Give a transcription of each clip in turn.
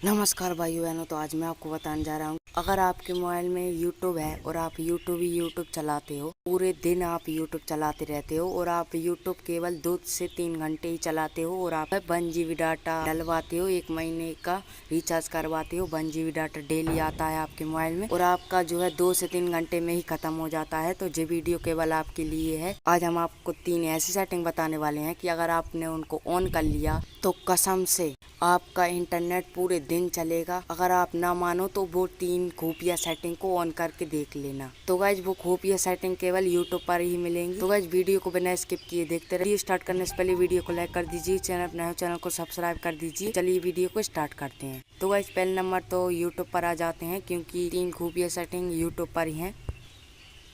नमस्कार भाइयों बहनों। तो आज मैं आपको बताने जा रहा हूँ, अगर आपके मोबाइल में यूट्यूब है और आप यूट्यूब चलाते हो, पूरे दिन आप यूट्यूब चलाते रहते हो और आप यूट्यूब केवल 2 से 3 घंटे ही चलाते हो और आप 1 GB डाटा डलवाते हो, 1 महीने का रिचार्ज करवाते हो, 1 GB डाटा डेली आता है आपके मोबाइल में और आपका जो है 2 से 3 घंटे में ही खत्म हो जाता है। तो ये वीडियो केवल आपके लिए है। आज हम आपको 3 ऐसी सेटिंग बताने वाले हैं कि अगर आपने उनको ऑन कर लिया तो कसम से आपका इंटरनेट पूरे दिन चलेगा। अगर आप ना मानो तो वो 3 खुफिया सेटिंग को ऑन करके देख लेना। तो गाइज वो खुफिया सेटिंग केवल यूट्यूब पर ही मिलेंगी। तो गाइज वीडियो को बिना स्किप किए देखते रहिए। स्टार्ट करने से पहले वीडियो को लाइक कर दीजिए, चैनल को सब्सक्राइब कर दीजिए। चलिए वीडियो को स्टार्ट करते हैं। तो गाइज पहले नंबर तो यूट्यूब पर आ जाते हैं, क्योंकि 3 खुफिया सेटिंग यूट्यूब पर ही है।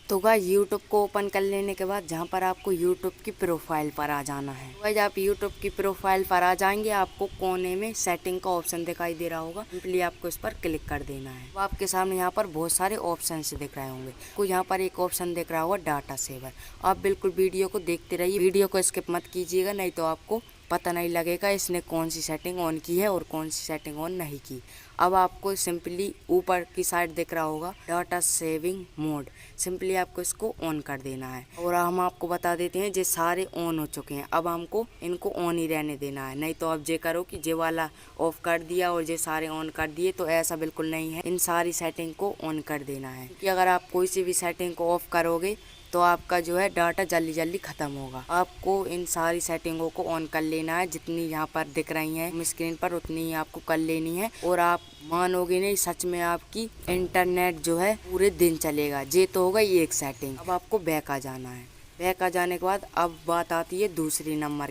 तो गाइस यूट्यूब को ओपन कर लेने के बाद जहां पर आपको यूट्यूब की प्रोफाइल पर आ जाना है। गाइस आप यूट्यूब की प्रोफाइल पर आ जाएंगे, आपको कोने में सेटिंग का ऑप्शन दिखाई दे रहा होगा। सिंपली आपको इस पर क्लिक कर देना है। तो आपके सामने यहाँ पर बहुत सारे ऑप्शन दिख रहे होंगे। आपको यहाँ पर एक ऑप्शन दिख रहा होगा डाटा सेवर। आप बिल्कुल वीडियो को देखते रहिए, वीडियो को स्किप मत कीजिएगा, नहीं तो आपको पता नहीं लगेगा इसने कौन सी सेटिंग ऑन की है और कौन सी सेटिंग ऑन नहीं की। अब आपको सिंपली ऊपर की साइड दिख रहा होगा डाटा सेविंग मोड। सिंपली आपको इसको ऑन कर देना है और हम आपको बता देते हैं ये सारे ऑन हो चुके हैं। अब हमको इनको ऑन ही रहने देना है, नहीं तो आप ये करो कि ये वाला ऑफ कर दिया और ये सारे ऑन कर दिए, तो ऐसा बिल्कुल नहीं है। इन सारी सेटिंग को ऑन कर देना है, क्योंकि अगर आप कोई सी भी सेटिंग को ऑफ करोगे तो आपका जो है डाटा जल्दी जल्दी खत्म होगा। आपको इन सारी सेटिंगों को ऑन कर लेना है, जितनी यहाँ पर दिख रही हैं स्क्रीन पर उतनी ही आपको कर लेनी है। और आप मानोगे नहीं, सच में आपकी इंटरनेट जो है पूरे दिन चलेगा। ये तो होगा ये एक सेटिंग। अब आपको बैक आ जाना है। बैक आ जाने के बाद अब बात आती है दूसरे नंबर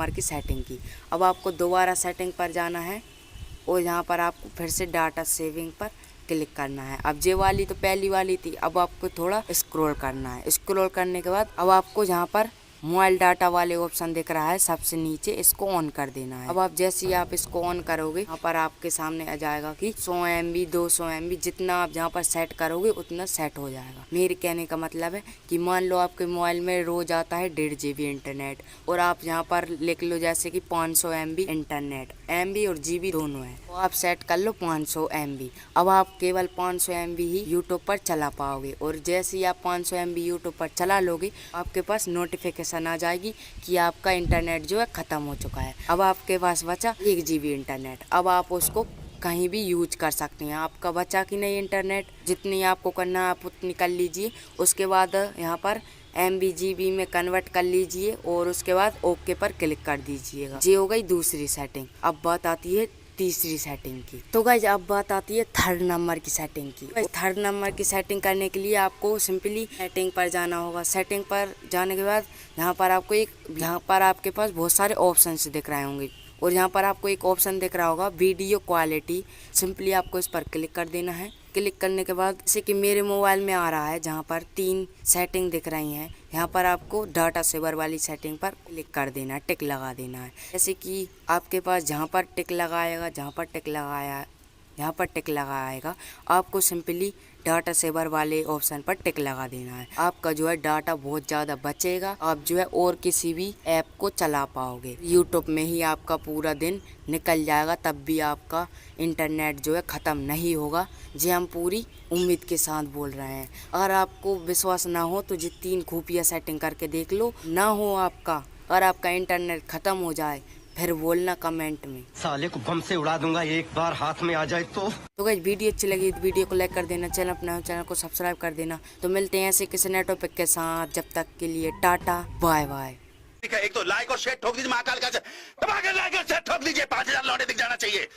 की सेटिंग की। अब आपको दोबारा सेटिंग पर जाना है और यहाँ पर आपको फिर से डाटा सेविंग पर क्लिक करना है। अब ये वाली तो पहली वाली थी, अब आपको थोड़ा स्क्रॉल करना है। स्क्रॉल करने के बाद अब आपको यहाँ पर मोबाइल डाटा वाले ऑप्शन दिख रहा है सबसे नीचे, इसको ऑन कर देना है। अब आप जैसे ही आप इसको ऑन करोगे, यहाँ पर आपके सामने आ जाएगा कि 100 MB 200 MB जितना आप जहाँ पर सेट करोगे उतना सेट हो जाएगा। मेरे कहने का मतलब है कि मान लो आपके मोबाइल में रोज आता है 1.5 GB इंटरनेट और आप यहाँ पर लिख लो जैसे कि 500 MB इंटरनेट, MB और GB दोनों है, तो आप सेट कर लो 500 MB। अब आप केवल 500 MB ही यूट्यूब पर चला पाओगे और जैसे ही आप 500 MB यूट्यूब पर चला लोगे, आपके पास नोटिफिकेशन आ जाएगी कि आपका इंटरनेट जो है खत्म हो चुका है। अब आपके पास बचा 1 GB इंटरनेट। अब आप उसको कहीं भी यूज कर सकते हैं। आपका बचा कि नहीं इंटरनेट, जितनी आपको करना है आप उतनी कर लीजिए। उसके बाद यहाँ पर MB GB में कन्वर्ट कर लीजिए और उसके बाद ओके पर क्लिक कर दीजिएगा। ये हो गई दूसरी सेटिंग। अब बात आती है तीसरी सेटिंग की। तो गाइज अब बात आती है थर्ड नंबर की सेटिंग की। थर्ड नंबर की सेटिंग करने के लिए आपको सिंपली सेटिंग पर जाना होगा। सेटिंग पर जाने के बाद यहाँ पर आपके पास बहुत सारे ऑप्शंस दिख रहे होंगे और यहाँ पर आपको एक ऑप्शन दिख रहा होगा वीडियो क्वालिटी। सिंपली आपको इस पर क्लिक कर देना है। क्लिक करने के बाद जैसे कि मेरे मोबाइल में आ रहा है, जहाँ पर 3 सेटिंग दिख रही हैं, यहाँ पर आपको डाटा सेवर वाली सेटिंग पर क्लिक कर देना है, टिक लगा देना है। जैसे कि आपके पास जहाँ पर टिक लगाएगा आपको सिंपली डाटा सेवर वाले ऑप्शन पर टिक लगा देना है। आपका जो है डाटा बहुत ज़्यादा बचेगा। आप जो है और किसी भी ऐप को चला पाओगे। यूट्यूब में ही आपका पूरा दिन निकल जाएगा, तब भी आपका इंटरनेट जो है ख़त्म नहीं होगा। जी हम पूरी उम्मीद के साथ बोल रहे हैं। अगर आपको विश्वास ना हो तो जी 3 खुफिया सेटिंग करके देख लो। ना हो आपका, अगर आपका इंटरनेट ख़त्म हो जाए फिर बोलना कमेंट में, साले को बम से उड़ा दूंगा एक बार हाथ में आ जाए तो गाइस वीडियो अच्छी लगी तो वीडियो को लाइक कर देना, चैनल को सब्सक्राइब कर देना। तो मिलते हैं ऐसे किसी नए टॉपिक के साथ, जब तक के लिए टाटा बाय बाय। एक तो लाइक और शेयर ठोक दीजिए, महाकाल का दबा के लाइक और शेयर ठोक दीजिए, 5000 लौटे दिख जाना चाहिए।